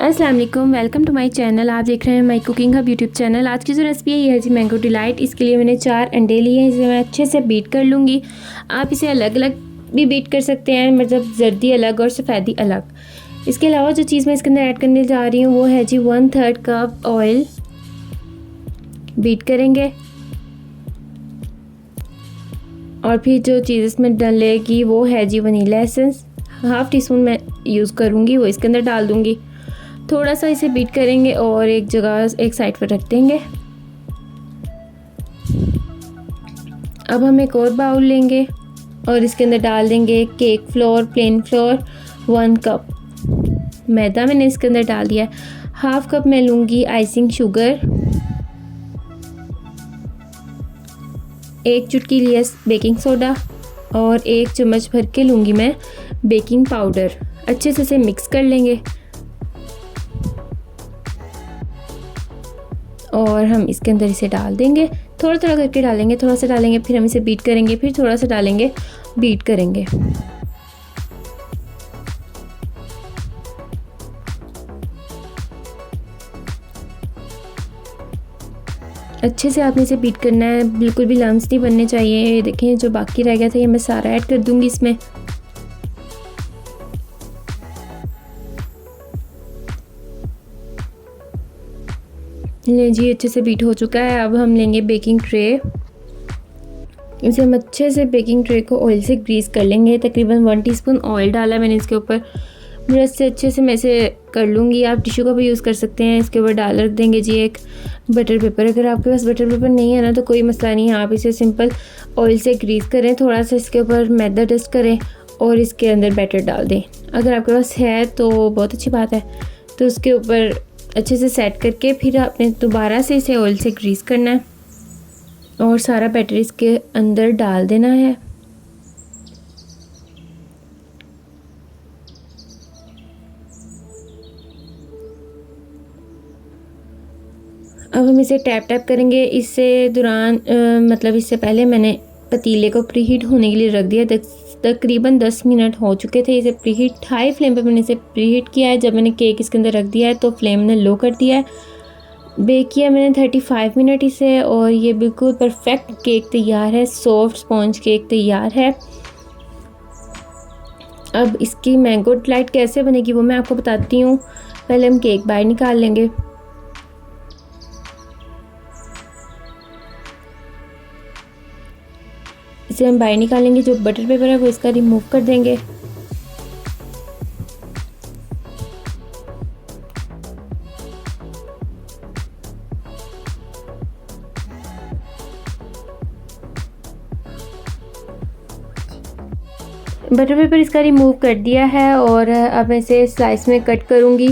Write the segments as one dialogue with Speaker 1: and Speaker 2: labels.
Speaker 1: अस्सलाम वालेकुम, welcome to my channel. आप देख रहे हैं my cooking hub YouTube channel. आज की जो रेसिपी है ये है जी मैंगो डिलाइट। इसके लिए मैंने 4 अंडे लिए हैं, इसे मैं अच्छे से बीट कर लूँगी। आप इसे अलग अलग भी बीट कर सकते हैं, मतलब जर्दी अलग और सफ़ेदी अलग। इसके अलावा जो चीज़ मैं इसके अंदर ऐड करने जा रही हूँ वो है जी 1/3 कप ऑयल। बीट करेंगे और फिर जो चीज़ इसमें डलेगी वो है जी वनीला एसेंस। 1/2 टीस्पून मैं यूज़ करूँगी, वो इसके अंदर डाल दूँगी। थोड़ा सा इसे बीट करेंगे और एक जगह एक साइड पर रख देंगे। अब हम एक और बाउल लेंगे और इसके अंदर डाल देंगे cake flour, plain flour 1 cup. मैदा मैंने इसके अंदर डाल दिया। 1/2 कप मैं लूँगी आइसिंग शुगर। 1 चुटकी लिया बेकिंग सोडा और 1 चम्मच भर के लूँगी मैं बेकिंग पाउडर। अच्छे से इसे मिक्स कर लेंगे और हम इसके अंदर इसे डाल देंगे। थोड़ा थोड़ा करके डालेंगे, थोड़ा सा डालेंगे, फिर हम इसे बीट करेंगे, फिर थोड़ा सा डालेंगे, बीट करेंगे। अच्छे से आपने इसे बीट करना है, बिल्कुल भी लम्स नहीं बनने चाहिए। ये देखें जो बाकी रह गया था ये मैं सारा ऐड कर दूंगी इसमें। ले जी अच्छे से बीट हो चुका है। अब हम लेंगे बेकिंग ट्रे। इसे हम अच्छे से बेकिंग ट्रे को ऑयल से ग्रीस कर लेंगे। तकरीबन 1 टीस्पून ऑयल डाला मैंने इसके ऊपर। ब्रश से अच्छे से मैं इसे कर लूँगी। आप टिश्यू का भी यूज़ कर सकते हैं। इसके ऊपर डाल रख देंगे जी एक बटर पेपर। अगर आपके पास बटर पेपर नहीं है ना तो कोई मसला नहीं है, आप इसे सिंपल ऑयल से ग्रीस करें। थोड़ा सा इसके ऊपर मैदा डस्ट करें और इसके अंदर बैटर डाल दें। अगर आपके पास है तो बहुत अच्छी बात है। तो उसके ऊपर अच्छे से सेट करके फिर आपने दोबारा से इसे ऑयल से ग्रीस करना है और सारा बैटर इसके अंदर डाल देना है। अब हम इसे टैप टैप करेंगे। इससे दौरान मतलब इससे पहले मैंने पतीले को प्रीहीट होने के लिए रख दिया। तकरीबन 10 मिनट हो चुके थे। इसे प्रीहीट हाई फ्लेम पे मैंने इसे प्रीहीट किया है। जब मैंने केक इसके अंदर रख दिया है तो फ्लेम ने लो कर दिया है। बेक किया मैंने 35 मिनट इसे और ये बिल्कुल परफेक्ट केक तैयार है। सॉफ्ट स्पॉन्ज केक तैयार है। अब इसकी मैंगो डिलाइट कैसे बनेगी वो मैं आपको बताती हूँ। पहले हम केक बाहर निकाल लेंगे। इसे हम बाहर निकालेंगे। जो बटर पेपर है वो इसका रिमूव कर देंगे। बटर पेपर इसका रिमूव कर दिया है और अब इसे स्लाइस में कट करूँगी।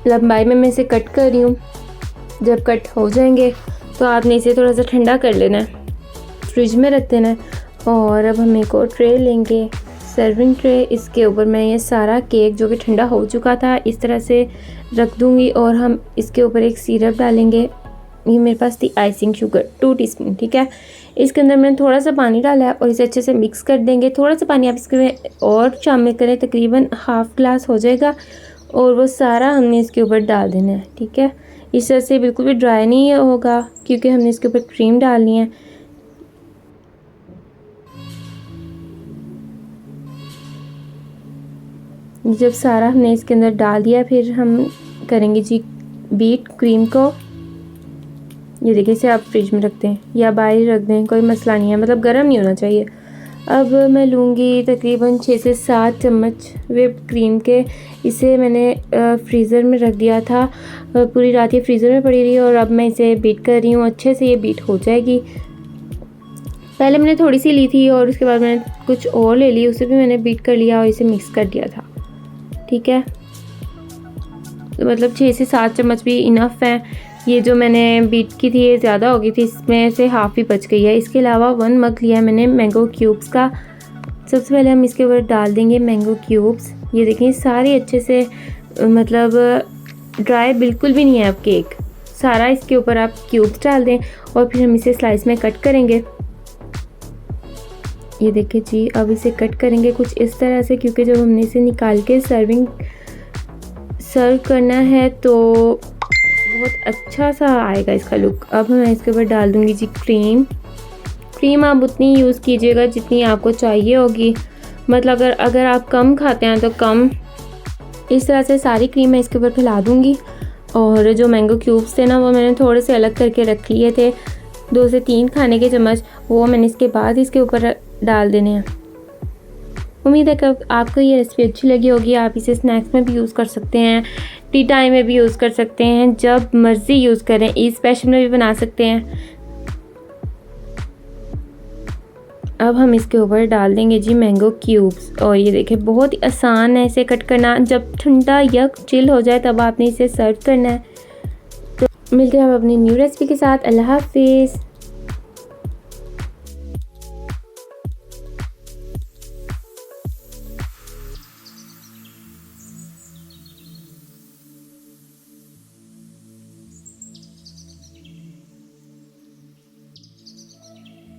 Speaker 1: लंबाई में मैं इसे कट कर रही हूँ। जब कट हो जाएंगे तो आपने इसे थोड़ा सा ठंडा कर लेना है, फ्रिज में रख देना है। और अब हम एक और ट्रे लेंगे, सर्विंग ट्रे। इसके ऊपर मैं ये सारा केक जो कि ठंडा हो चुका था इस तरह से रख दूँगी और हम इसके ऊपर एक सिरप डालेंगे। ये मेरे पास थी आइसिंग शुगर 2 टीस्पून, ठीक है। इसके अंदर मैंने थोड़ा सा पानी डाला है और इसे अच्छे से मिक्स कर देंगे। थोड़ा सा पानी आप इसके और शामिल करें, तकरीबन 1/2 ग्लास हो जाएगा और वो सारा हमने इसके ऊपर डाल देना है, ठीक है। इस तरह से बिल्कुल भी ड्राई नहीं होगा क्योंकि हमने इसके ऊपर क्रीम डालनी है। जब सारा हमने इसके अंदर डाल दिया फिर हम करेंगे जी बीट क्रीम को। ये देखिए इसे आप फ्रिज में रख दें या बाहर रख दें, कोई मसला नहीं है, मतलब गर्म नहीं होना चाहिए। अब मैं लूँगी तकरीबन 6 से 7 चम्मच व्हिप्ड क्रीम के। इसे मैंने फ्रीज़र में रख दिया था। पूरी रात ये फ्रीज़र में पड़ी रही और अब मैं इसे बीट कर रही हूँ। अच्छे से ये बीट हो जाएगी। पहले मैंने थोड़ी सी ली थी और उसके बाद मैंने कुछ और ले ली, उसे भी मैंने बीट कर लिया और इसे मिक्स कर दिया था, ठीक है। तो मतलब 6 से 7 चम्मच भी इनफ है। ये जो मैंने बीट की थी ये ज़्यादा हो गई थी, इसमें से हाफ़ ही बच गई है। इसके अलावा 1 मग लिया मैंने मैंगो क्यूब्स का। सबसे पहले हम इसके ऊपर डाल देंगे मैंगो क्यूब्स। ये देखें सारे अच्छे से मतलब ड्राई बिल्कुल भी नहीं है अब केक। सारा इसके ऊपर आप क्यूब्स डाल दें और फिर हम इसे स्लाइस में कट करेंगे। ये देखिए जी, अब इसे कट करेंगे कुछ इस तरह से, क्योंकि जब हमने इसे निकाल के सर्व करना है तो बहुत अच्छा सा आएगा इसका लुक। अब मैं इसके ऊपर डाल दूँगी जी क्रीम आप उतनी यूज़ कीजिएगा जितनी आपको चाहिए होगी, मतलब अगर आप कम खाते हैं तो कम। इस तरह से सारी क्रीम मैं इसके ऊपर फैला दूँगी। और जो मैंगो क्यूब्स थे ना, वो मैंने थोड़े से अलग करके रख लिए थे, 2 से 3 खाने के चम्मच, वो मैंने इसके बाद इसके ऊपर डाल देने हैं। उम्मीद है कि आपको ये रेसिपी अच्छी लगी होगी। आप इसे स्नैक्स में भी यूज़ कर सकते हैं, टी टाइम में भी यूज़ कर सकते हैं, जब मर्ज़ी यूज़ करें। ईद स्पेशल में भी बना सकते हैं। अब हम इसके ऊपर डाल देंगे जी मैंगो क्यूब्स। और ये देखिए बहुत ही आसान है इसे कट करना। जब ठंडा या चिल हो जाए तब आपने इसे सर्व करना है। तो मिलते हैं हम अपनी न्यू रेसिपी के साथ। अल्लाह हाफिज़।